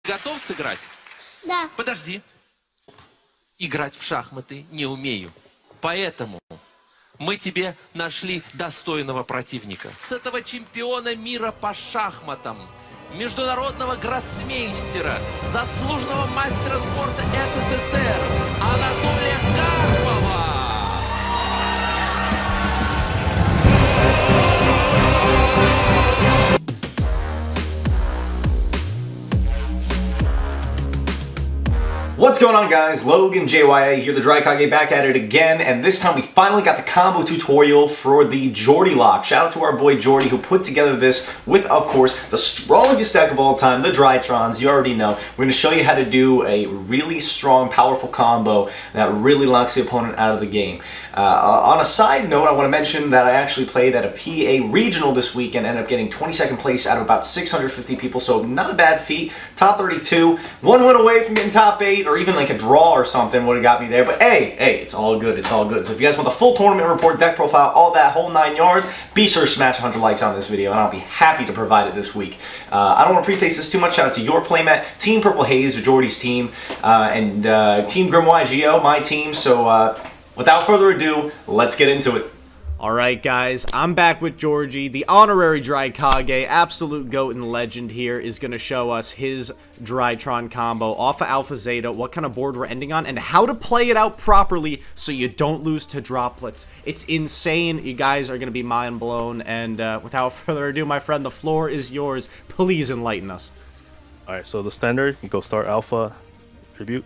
Готов сыграть? Да. Подожди. Играть в шахматы не умею. Поэтому мы тебе нашли достойного противника. С этого чемпиона мира по шахматам, международного гроссмейстера, заслуженного мастера спорта СССР Анатолия Карпова. What's going on, guys? Logan, JYA here, the Drytron back at it again, and this time we finally got the combo tutorial for the Jordi lock. Shout out to our boy Jordi who put together this with, of course, the strongest deck of all time, the Drytrons. You already know. We're going to show you how to do a really strong, powerful combo that really locks the opponent out of the game. On a side note, I want to mention that I actually played at a PA regional this week and ended up getting 22nd place out of about 650 people, so not a bad feat. Top 32, one win away from getting top 8, or even like a draw or something would have got me there. But hey, it's all good, it's all good. So if you guys want the full tournament report, deck profile, all that whole 9 yards, be sure to smash 100 likes on this video and I'll be happy to provide it this week. I don't want to preface this too much. Shout out to your playmat, Team Purple Haze, Jordi's team, and Team Grim YuGiOh, my team. So without further ado, let's get into it. Alright guys, I'm back with Jordi, the honorary Drykage, absolute GOAT and legend here, is going to show us his Drytron combo off of Alpha Zeta, what kind of board we're ending on, and how to play it out properly so you don't lose to droplets. It's insane, you guys are going to be mind blown, and without further ado, my friend, the floor is yours. Please enlighten us. Alright, so the standard, you go start Alpha, Tribute,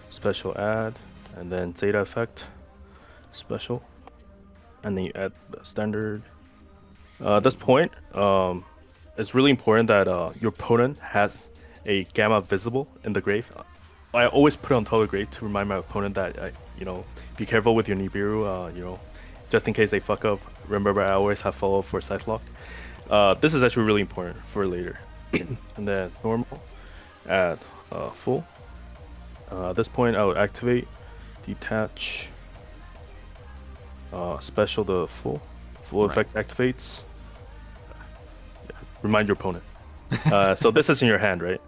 Special Add, and then Zeta Effect, Special. And then you add the standard. At this point, it's really important that your opponent has a gamma visible in the grave. I always put it on top of the grave to remind my opponent that, be careful with your Nibiru, just in case they fuck up. Remember, I always have follow for Scythe Lock. This is actually really important for later. And then normal, add full. At this point, I would activate, detach, special the full effect activates. Yeah, remind your opponent. So this is in your hand, right?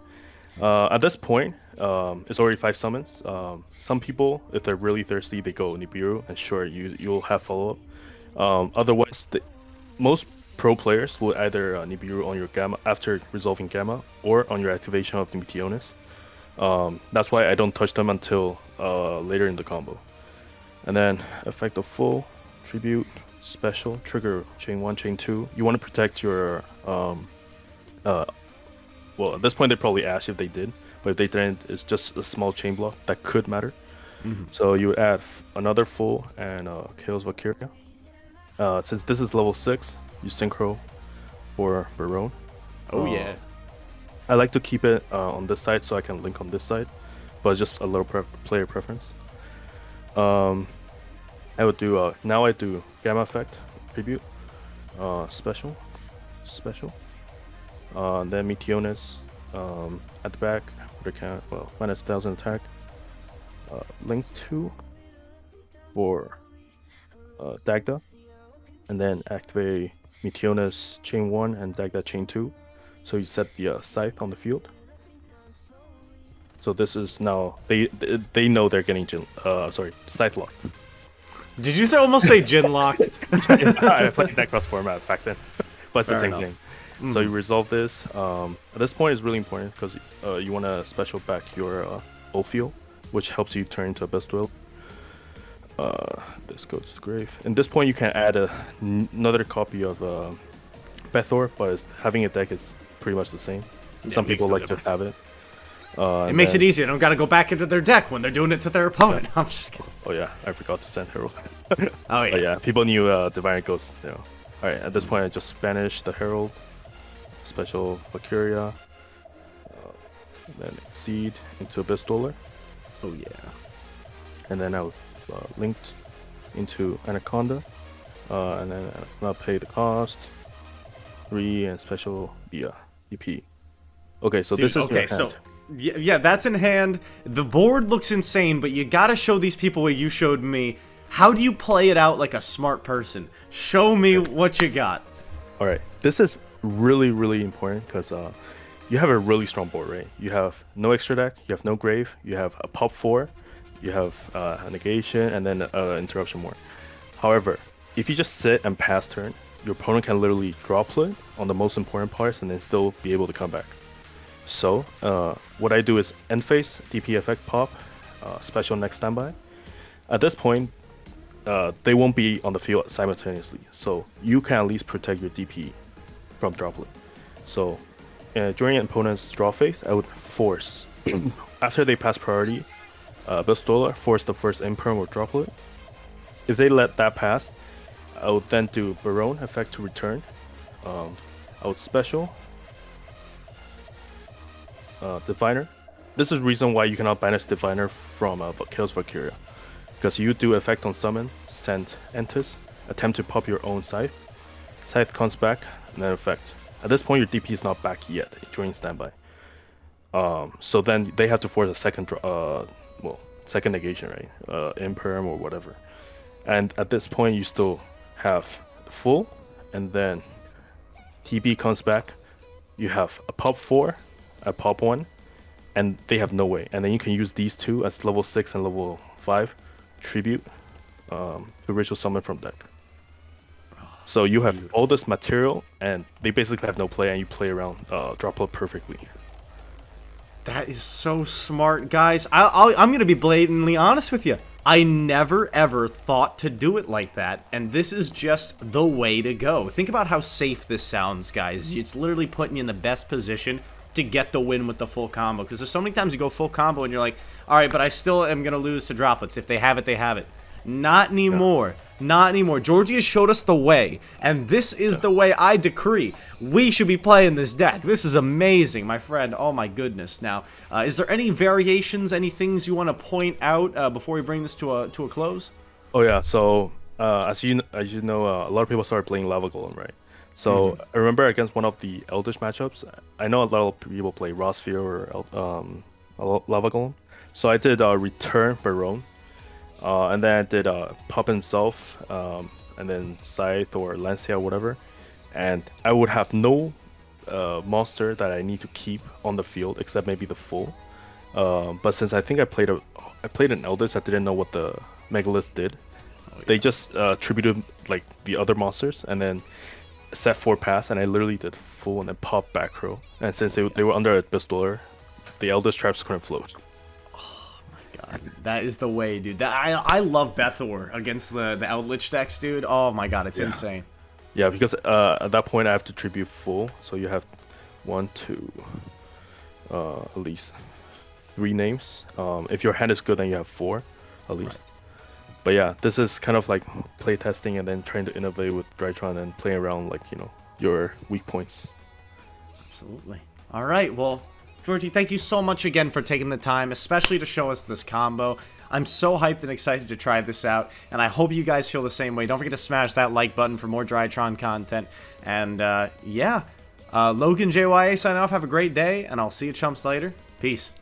At this point, it's already 5 summons. Some people, if they're really thirsty, they go Nibiru, and sure, you'll have follow up. Otherwise, most pro players will either Nibiru on your Gamma after resolving Gamma, or on your activation of Meteonis. That's why I don't touch them until later in the combo. And then effect of full, tribute, special, trigger chain 1, chain 2. You want to protect your well, at this point they probably ask if they did, but if they didn't, it's just a small chain block that could matter. So you would add another full and Chaos Valkyria. Since this is level 6, you synchro for Barone. Oh yeah. I like to keep it on this side so I can link on this side, but just a little player preference. I would do now I do Gamma Effect, Tribute, Special, then Meteonis at the back, minus 1000 attack, Link 2 for Dagda, and then activate Meteonis chain 1 and Dagda chain 2, so you set the Scythe on the field. So this is now, they know they're getting Scythe Lock. Did you almost say Jin locked? I played Necros format back then, but it's the same enough. thing. So you resolve this. At this point, it's really important because you want to special back your Ophiel, which helps you turn into a best duel. This goes to the grave. At this point, you can add another copy of Bethor, but having a deck is pretty much the same. Yeah, some people like to have it. It makes it easy. They don't got to go back into their deck when they're doing it to their opponent. I'm just kidding. Oh yeah, I forgot to send Herald. Oh yeah. But yeah, people knew Divine Ghost. Alright, at this point I just banish the Herald, special Valkyria, then Exceed into Abyss Dweller. Oh yeah. And then I would link into Anaconda, and then I'll pay the cost 3 and special via EP. Okay, so Dude, this is okay. So yeah, that's in hand. The board looks insane, but you gotta show these people what you showed me. How do you play it out like a smart person? Show me what you got. Alright, this is really important because you have a really strong board, right? You have no extra deck, you have no grave, you have a pop 4, you have a negation, and then interruption more. However, if you just sit and pass turn, your opponent can literally droplet on the most important parts and then still be able to come back. So what I do is end phase, DP effect pop, special next standby. At this point, they won't be on the field simultaneously, so you can at least protect your DP from droplet. So during an opponent's draw phase, I would force, after they pass priority, Pistola, force the first IMPERM or Droplet. If they let that pass, I would then do Barone effect to return. I would special Diviner. This is the reason why you cannot banish Diviner from Chaos Valkyria, because you do effect on summon, send Entis, attempt to pop your own Scythe. Scythe comes back, and then effect. At this point, your DP is not back yet during standby. So then they have to force a second second negation, right? IMPERM or whatever. And at this point, you still have full, and then TB comes back. You have a pop 4, a pop 1, and they have no way. And then you can use these two as level 6 and level 5 tribute to ritual summon from deck. So you have all this material, and they basically have no play, and you play around Droplet perfectly. That is so smart, guys. I'm going to be blatantly honest with you. I never, ever thought to do it like that, and this is just the way to go. Think about how safe this sounds, guys. It's literally putting you in the best position to get the win with the full combo, because there's so many times you go full combo and you're like, all right, but I still am going to lose to droplets. If they have it, they have it. Not anymore. Yeah. Not anymore. Jordi has showed us the way, and this is the way I decree. We should be playing this deck. This is amazing, my friend. Oh my goodness. Now, is there any variations, any things you want to point out before we bring this to a close? Oh yeah. So as you know, a lot of people started playing Lava Golem, right? So I remember against one of the Eldritch matchups, I know a lot of people play Raw Sphere or Lava Golem. So I did Return Barone. And then I did Pop himself, and then Scythe or Lancia or whatever. And I would have no monster that I need to keep on the field except maybe the full. But since I think I played an Eldritch, I didn't know what the Megalith did. Oh, yeah. They just tributed like the other monsters and then set 4 pass, and I literally did full and then pop back row. And since they were under a Pistoler, the Eldritch traps couldn't float. God, that is the way, dude. I love Bethor against the Eldritch decks, dude. Oh my god, it's insane. Yeah, because at that point I have to tribute full, so you have 1, 2, at least 3 names. If your hand is good, then you have 4 at least. Right. But yeah, this is kind of like play testing and then trying to innovate with Drytron and playing around, like, you know, your weak points. Absolutely. All right, well, Jordi, thank you so much again for taking the time, especially to show us this combo. I'm so hyped and excited to try this out, and I hope you guys feel the same way. Don't forget to smash that like button for more Drytron content. And yeah, Logan JYA signing off. Have a great day, and I'll see you chumps later. Peace.